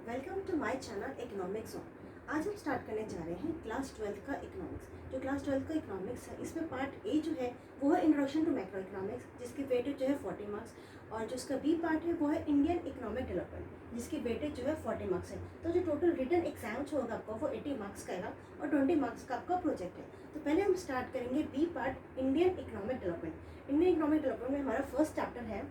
Welcome to my channel economics on. आज हम start करने जा रहे हैं क्लास 12 का इकोनॉमिक्स। जो क्लास 12 का इकोनॉमिक्स है इसमें पार्ट ए जो है वो है इंट्रोडक्शन टू मैक्रो इकोनॉमिक्स, जिसकी वेटेज जो है 40 मार्क्स, और जो उसका बी पार्ट है वो है इंडियन इकोनॉमिक डेवलपमेंट, जिसकी वेटेज जो है 40 मार्क्स है। तो जो टोटल रिटन एग्जाम होगा आपका वो 80 मार्क्स का है और 20 मार्क्स का आपका प्रोजेक्ट है। तो पहले हम स्टार्ट करेंगे B part, Indian economic development. Indian economic development में हमारा फर्स्ट चैप्टर है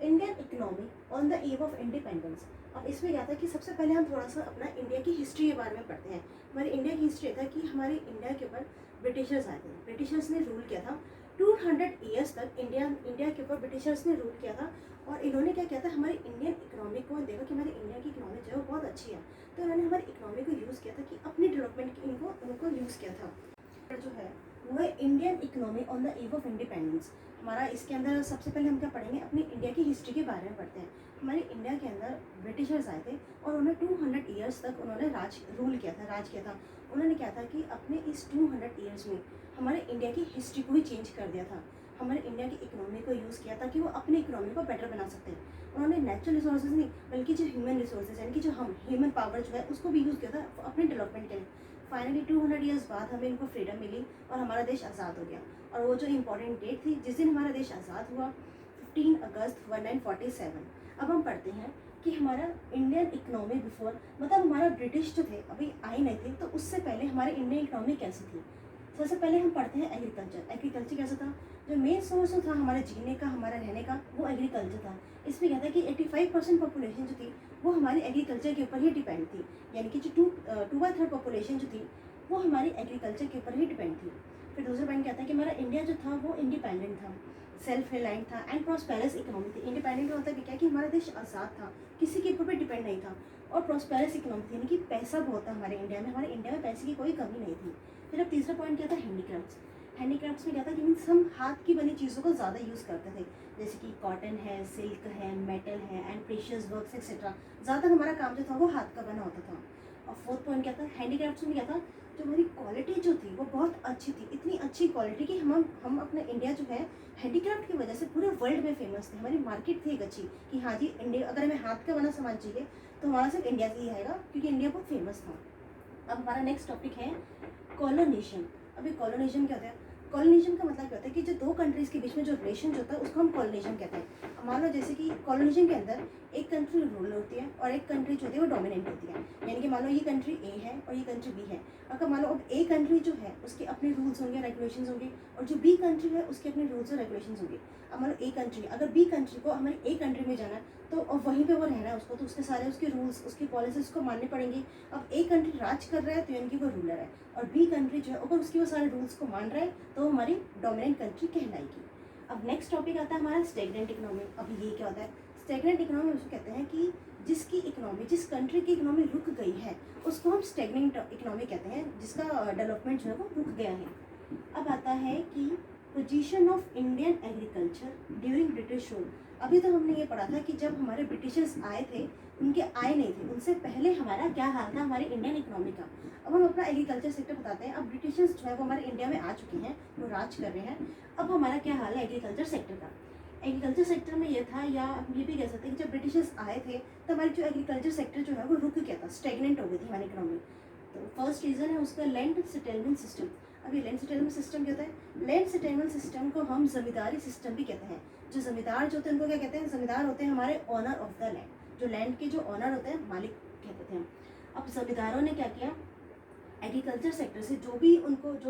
Indian economy on the eve of independence. अब इसमें क्या था कि सबसे पहले हम थोड़ा सा अपना इंडिया की हिस्ट्री के बारे में पढ़ते हैं। हमारी इंडिया की हिस्ट्री था कि हमारे इंडिया के ऊपर ब्रिटिशर्स आए थे। ब्रिटिशर्स ने रूल किया था 200 ईयर्स तक। इंडिया के ऊपर ब्रिटिशर्स ने रूल किया था और इन्होंने क्या किया था, हमारी इंडियन इकोनॉमी को देखा कि हमारी इंडिया की इकोनॉमी जो है वो बहुत अच्छी है, तो इन्होंने हमारी इकोनॉमी को यूज़ किया था कि अपनी डेवलपमेंट की उनको यूज़ किया था। जो है वो है Indian economy on the eve of independence. हमारा इसके अंदर सबसे पहले हम क्या पढ़ेंगे, अपनी इंडिया की हिस्ट्री के बारे में पढ़ते हैं। हमारी इंडिया के अंदर ब्रिटिशर्स आए थे और उन्होंने 200 ईयर्स तक उन्होंने राज किया था। उन्होंने क्या था कि अपने इस 200 ईयर्स में हमारे इंडिया की हिस्ट्री को ही चेंज कर दिया था। हमारे इंडिया की इकोनॉमी को यूज़ किया था कि वो अपनी इकोनॉमी को बेटर बना सकते हैं। उन्होंने नेचुरल रिसोर्सेज नहीं बल्कि जो ह्यूमन रिसोर्सेज यानी कि जो हम ह्यूमन पावर जो है उसको भी यूज़ किया था अपने डेवलपमेंट के लिए। फाइनली 200 ईयर्स बाद हमें इनको फ्रीडम मिली और हमारा देश आज़ाद हो गया। और वो जो इम्पोर्टेंट डेट थी जिस दिन हमारा देश आज़ाद हुआ, 15 अगस्त 1947। अब हम पढ़ते हैं कि हमारा इंडियन इकोनॉमी बिफोर, मतलब हमारा ब्रिटिश जो थे अभी आए नहीं थे, तो उससे पहले हमारी इंडियन इकोनॉमी कैसी थी। सबसे पहले हम पढ़ते हैं एग्रीकल्चर। एग्रीकल्चर कैसा था, जो मेन सोर्स था हमारे जीने का, हमारा रहने का, वो एग्रीकल्चर था। इसमें क्या था कि 85% पॉपुलेशन जो थी वो हमारी एग्रीकल्चर के ऊपर ही डिपेंड थी, यानी कि जो 2/3 पॉपुलेशन जो थी वो हमारी एग्रीकल्चर के ऊपर ही डिपेंड थी। फिर दूसरा पॉइंट क्या था कि हमारा इंडिया जो था वो इंडिपेंडेंट था, सेल्फ रिलायंट था एंड प्रॉस्पेरस इकोनॉमी थी। इंडिपेंडेंट का मतलब क्या है कि हमारा देश आज़ाद था, किसी के ऊपर भी डिपेंड नहीं था, और प्रॉस्पेरस इकोनॉमी थी, यानी कि पैसा बहुत था हमारे इंडिया में। हमारे इंडिया में पैसे की कोई कमी नहीं थी। फिर अब तीसरा पॉइंट क्या था, हैंडीक्राफ्ट्स। हैंडीक्राफ्ट्स में क्या था कि मीन्स हम हाथ की बनी चीज़ों को ज़्यादा यूज़ करते थे, जैसे कि कॉटन है, सिल्क है, मेटल है एंड प्रेशियस वर्क्स एक्सेट्रा। ज़्यादा हमारा काम जो था वो हाथ का बना होता था। और फोर्थ पॉइंट क्या था, हैंडीक्राफ्ट्स में क्या था, जो हमारी क्वालिटी जो थी वो बहुत अच्छी थी, इतनी अच्छी क्वालिटी कि हम अपने इंडिया जो है हैंडीक्राफ्ट की वजह से पूरे वर्ल्ड में फेमस थे। हमारी मार्केट थी एक अच्छी कि हाँ जी, इंडिया अगर हमें हाथ का बना सामान चाहिए तो हमारा सिर्फ इंडिया से ही आएगा, क्योंकि इंडिया बहुत फेमस था। अब हमारा नेक्स्ट टॉपिक है कॉलोनाइजेशन। अभी कॉलोनाइजेशन क्या होता है, कॉलोनाइजेशन का मतलब क्या होता है कि जो दो कंट्रीज़ के बीच में जो रिलेशन जो होता है उसको हम कॉलोनाइजेशन कहते हैं। मान लो जैसे कि कॉलोनाइजेशन के अंदर एक कंट्री रूल होती है और एक कंट्री जो होती है वो डोमिनेंट होती है। यानी कि मान लो ये कंट्री ए है और ये कंट्री बी है। अगर मान लो अब ए कंट्री जो है उसके अपने रूल्स होंगे, रेगुलेशंस होंगे, और जो बी कंट्री है उसके अपने रूल्स और रेगुलेशंस होंगे। अब मान लो ए कंट्री, अगर बी कंट्री को हमारी ए कंट्री में जाना है तो और वहीं पे वो रहना है उसको, तो उसके सारे उसके रूल्स, उसकी पॉलिसीज को मानने पड़ेंगे। अब ए कंट्री राज कर रहा है तो यानी कि वो रूलर है, और बी कंट्री जो है अगर उसकी वो सारे रूल्स को मान रहा है तो वो हमारी डोमिनेंट कंट्री कहलाएगी। अब नेक्स्ट टॉपिक आता है हमारा स्टेगनेंट इकोनॉमी। अब ये क्या होता है, स्टेगनेंट इकोनॉमी उसको कहते हैं कि जिसकी इकोनॉमी, जिस कंट्री की इकोनॉमी रुक गई है उसको हम स्टेगनेंट इकोनॉमी कहते हैं, जिसका डेवलपमेंट जो है वो रुक गया है। अब आता है कि position of Indian agriculture during British rule. अभी तो हमने ये पढ़ा था कि जब हमारे ब्रिटिशर्स आए थे, उनके आए नहीं थे, उनसे पहले हमारा क्या हाल था हमारे इंडियन इकोनॉमी का। अब हम अपना एग्रीकल्चर सेक्टर बताते हैं। अब ब्रिटिशर्स जो है वो हमारे इंडिया में आ चुके हैं, वो राज कर रहे हैं। अब हमारा क्या हाल है एग्रीकल्चर सेक्टर का। एग्रीकल्चर सेक्टर में ये था, या हम ये भी कह सकते हैं कि जब ब्रिटिशर्स आए थे तो हमारी जो एग्रीकल्चर सेक्टर जो है वो रुक गया था, स्टेगनेंट हो गई थी हमारी इकोनॉमी। तो फर्स्ट रीज़न है उसका लैंड सेटलमेंट सिस्टम। अभी लैंड सेटलमेंट सिस्टम क्या होता है, लैंड सेटलमेंट सिस्टम को हम जमींदारी सिस्टम भी कहते हैं। जो जमींदार जो होते हैं उनको क्या कहते हैं, जमींदार होते हैं हमारे ऑनर ऑफ द लैंड। जो लैंड के जो ऑनर होते हैं, मालिक कहते थे हम। अब जमींदारों ने क्या किया, एग्रीकल्चर सेक्टर से जो भी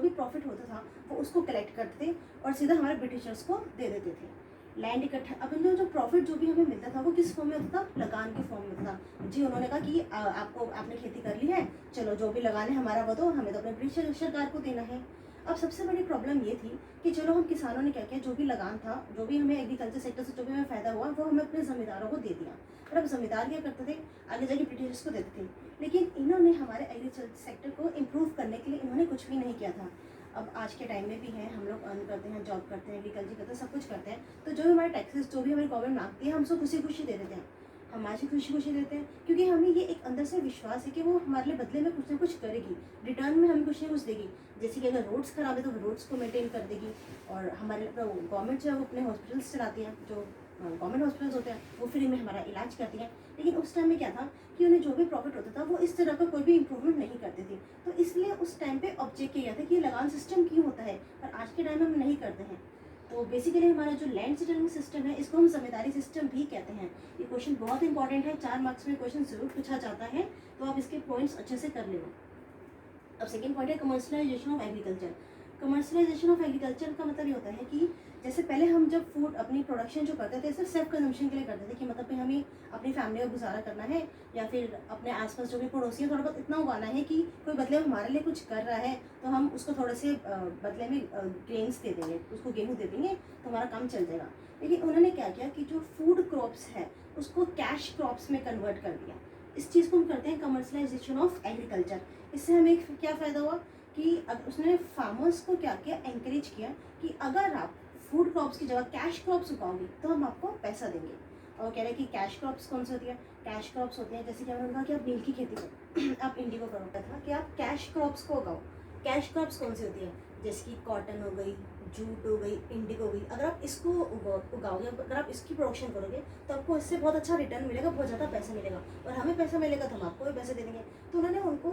प्रॉफिट होता था वो उसको कलेक्ट करते थे और सीधा हमारे ब्रिटिशर्स को दे देते थे। लैंड इकट्ठा, अब इनमें जो प्रॉफिट जो भी हमें मिलता था वो किस फॉर्म में होता था, लगान के फॉर्म में होता था। जी उन्होंने कहा कि आपने खेती कर ली है, चलो जो भी लगान है हमारा वो दो, हमें तो अपने ब्रिटिश सरकार को देना है। अब सबसे बड़ी प्रॉब्लम ये थी कि चलो हम किसानों ने क्या किया, जो भी लगान था, जो भी हमें एग्रीकल्चर सेक्टर से जो भी हमें फ़ायदा हुआ वो हमें अपने ज़मींदारों को दे दिया। और अब ज़मींदार क्या करते थे, आगे जाके ब्रिटिशर्स को देते थे। लेकिन इन्होंने हमारे एग्रीकल्चर सेक्टर को इम्प्रूव करने के लिए इन्होंने कुछ भी नहीं किया था। अब आज के टाइम में भी हैं, हम लोग अर्न करते हैं, जॉब करते हैं, एग्रीकल्चर करते हैं, सब कुछ करते हैं, तो जो भी हमारे टैक्सेस जो भी हमारी गवर्नमेंट मांगती है हम उसको खुशी खुशी दे देते हैं। हम आज ही खुशी खुशी देते हैं क्योंकि हमें ये एक अंदर से विश्वास है कि वो हमारे लिए बदले में कुछ ना कुछ करेगी, रिटर्न में हमें कुछ ना कुछ देगी। जैसे कि अगर रोड्स खराब है तो वो रोड्स को मेंटेन कर देगी, और हमारे गवर्नमेंट जो है वो अपने हॉस्पिटल्स चलाती हैं, जो गवर्नमेंट हॉस्पिटल्स होते हैं, वो फ्री में हमारा इलाज करती हैं। लेकिन उस टाइम में क्या था कि उन्हें जो भी प्रॉफिट होता था वो इस तरह का कोई भी इंप्रूवमेंट नहीं करती थी। तो इसलिए उस टाइम पे ऑब्जेक्ट किया गया था कि ये लगान सिस्टम क्यों होता है, पर आज के टाइम में हम नहीं करते हैं। तो बेसिकली हमारा जो लैंड सेटलमेंट सिस्टम है इसको हम जमींदारी सिस्टम भी कहते हैं। ये क्वेश्चन बहुत इंपॉर्टेंट है, 4 मार्क्स में क्वेश्चन जरूर पूछा जाता है, तो आप इसके पॉइंट्स अच्छे से कर लेना। अब सेकेंड पॉइंट है commercialisation of agriculture. Commercialisation of agriculture का मतलब ये होता है कि जैसे पहले हम जब फूड अपनी प्रोडक्शन जो करते थे सिर्फ सेल्फ कंजम्पशन के लिए करते थे, कि मतलब कि हमें अपनी फैमिली का गुजारा करना है या फिर अपने आसपास जो भी पड़ोसी है थोड़ा बहुत इतना उगाना है कि कोई बदले में हमारे लिए कुछ कर रहा है तो हम उसको थोड़े से बदले में ग्रेन्स दे देंगे, उसको गेहूँ दे देंगे तो हमारा काम चल जाएगा। लेकिन उन्होंने क्या किया कि जो फूड क्रॉप्स है उसको कैश क्रॉप्स में कन्वर्ट कर दिया। इस चीज़ को हम करते हैं कमर्शलाइजेशन ऑफ एग्रीकल्चर। इससे हमें क्या फ़ायदा हुआ कि अब उसने फार्मर्स को क्या किया, एंकरेज किया कि अगर आप फूड क्रॉप्स की जगह कैश क्रॉप्स उगाओगे तो हम आपको पैसा देंगे। और कह रहे हैं कि कैश क्रॉप्स कौन सी होती है, कैश क्रॉप्स होती हैं जैसे कि हमने कहा कि आप नील की खेती करो आप इंडिगो करो, था कि आप कैश क्रॉप्स को उगाओ। कैश क्रॉप्स कौन सी होती है, जैसे कि कॉटन हो गई, जूट हो गई, इंडिगो हो गई। अगर आप इसको उगाओगे, अगर आप इसकी प्रोडक्शन करोगे तो आपको इससे बहुत अच्छा रिटर्न मिलेगा, बहुत ज़्यादा पैसा मिलेगा और हमें पैसा मिलेगा तो हम आपको भी पैसे दे देंगे। तो उन्होंने उनको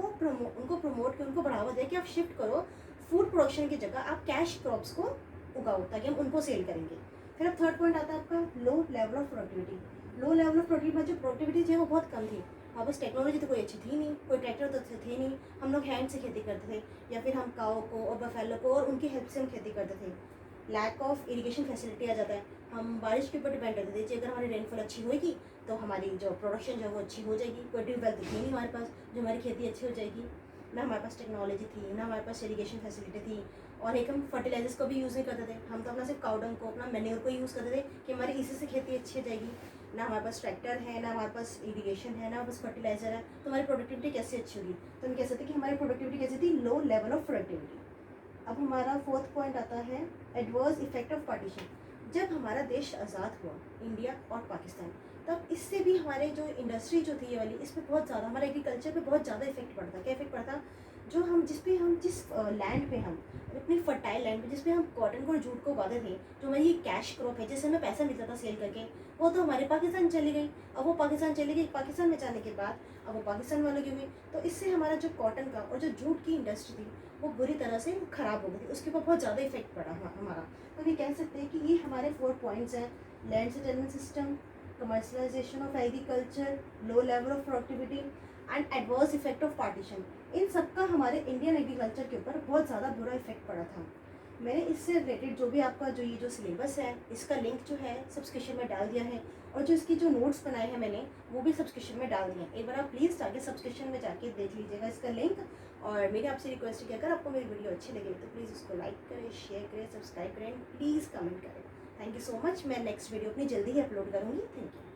प्रमोट किया, उनको बढ़ावा दिया कि आप शिफ्ट करो फूड प्रोडक्शन की जगह आप कैश क्रॉप्स को उगाओ ताकि हम उनको सेल करेंगे। फिर अब थर्ड पॉइंट आता है आपका लो level of productivity. Low level of productivity में जो प्रोडक्टिविटी थी वो बहुत कम थी। हाँ, बस टेक्नोलॉजी तो कोई अच्छी थी नहीं, कोई ट्रैक्टर तो थे नहीं, हम लोग हैंड से खेती करते थे या फिर हम काओ को और बफेलो को और उनकी हेल्प से हम खेती करते थे। लैक ऑफ इरिगेशन फैसिलिटी आ जाता है, हम बारिश के ऊपर डिपेंड रहते थे कि अगर हमारी रेनफॉल अच्छी होगी तो हमारी जो प्रोडक्शन जो है वो अच्छी हो जाएगी। कोई ट्यूबवेल तो थी नहीं हमारे पास जो हमारी खेती अच्छी हो जाएगी, ना हमारे पास टेक्नोलॉजी थी, ना हमारे पास इरिगेशन फैसिलिटी थी। और एक हम फर्टिलाइजर्स को भी यूज़ नहीं करते थे, हम तो अपना सिर्फ काउडंग को, अपना मैन्योर को यूज़ करते थे कि हमारी इसी से खेती अच्छी हो जाएगी। ना हमारे पास ट्रैक्टर है, ना हमारे पास इरिगेशन है, ना हमारे पास फर्टिलाइजर है, तो हमारी प्रोडक्टिविटी कैसे अच्छी होगी। तो हम कह सकते हैं कि हमारी प्रोडक्टिविटी कैसी थी, लो लेवल ऑफ प्रोडक्टिविटी। अब हमारा फोर्थ पॉइंट आता है एडवर्स इफेक्ट ऑफ पार्टीशन। जब हमारा देश आज़ाद हुआ, इंडिया और पाकिस्तान, तब इससे भी हमारे जो इंडस्ट्री जो थी ये वाली, इस पर बहुत ज़्यादा हमारे एग्रीकल्चर पे बहुत ज़्यादा इफेक्ट पड़ता। क्या इफेक्ट पड़ता, जो हम जिस लैंड पे हम अपनी फर्टाइल लैंड पे जिस पे हम कॉटन को और जूट को उगाते थे, जो हमारी ये कैश क्रॉप है जिससे हमें पैसा मिलता था सेल करके, वो तो हमारे पाकिस्तान चली गई। अब वो पाकिस्तान चली गई, पाकिस्तान में जाने के बाद अब वो पाकिस्तान वालों की हुई, तो इससे हमारा जो कॉटन का और जो जूट की इंडस्ट्री थी वो बुरी तरह से ख़राब हो गई थी, उसके ऊपर बहुत ज़्यादा इफेक्ट पड़ा हमारा। तो ये कह सकते हैं कि ये हमारे 4 पॉइंट्स हैं, land settlement system, commercialisation of agriculture, low level of productivity and adverse effect of partition. इन सबका हमारे इंडियन एग्रीकल्चर के ऊपर बहुत ज़्यादा बुरा इफेक्ट पड़ा था। मैंने इससे रिलेटेड जो भी आपका जो ये जो सिलेबस है इसका लिंक जो है सब्सक्रिप्शन में डाल दिया है, और जो इसकी जो नोट्स बनाए हैं मैंने वो भी सब्सक्रिप्शन में डाल दिए हैं। एक बार आप प्लीज़ जाके सब्सक्रिप्शन में जाके देख लीजिएगा इसका लिंक। और मेरी आपसे रिक्वेस्ट है कि अगर आपको मेरी वीडियो अच्छी लगे तो प्लीज़ उसको लाइक करें, शेयर करें, सब्सक्राइब करें, प्लीज़ कमेंट करें। Thank you so much. मैं नेक्स्ट वीडियो अपनी जल्दी ही अपलोड करूँगी। Thank you.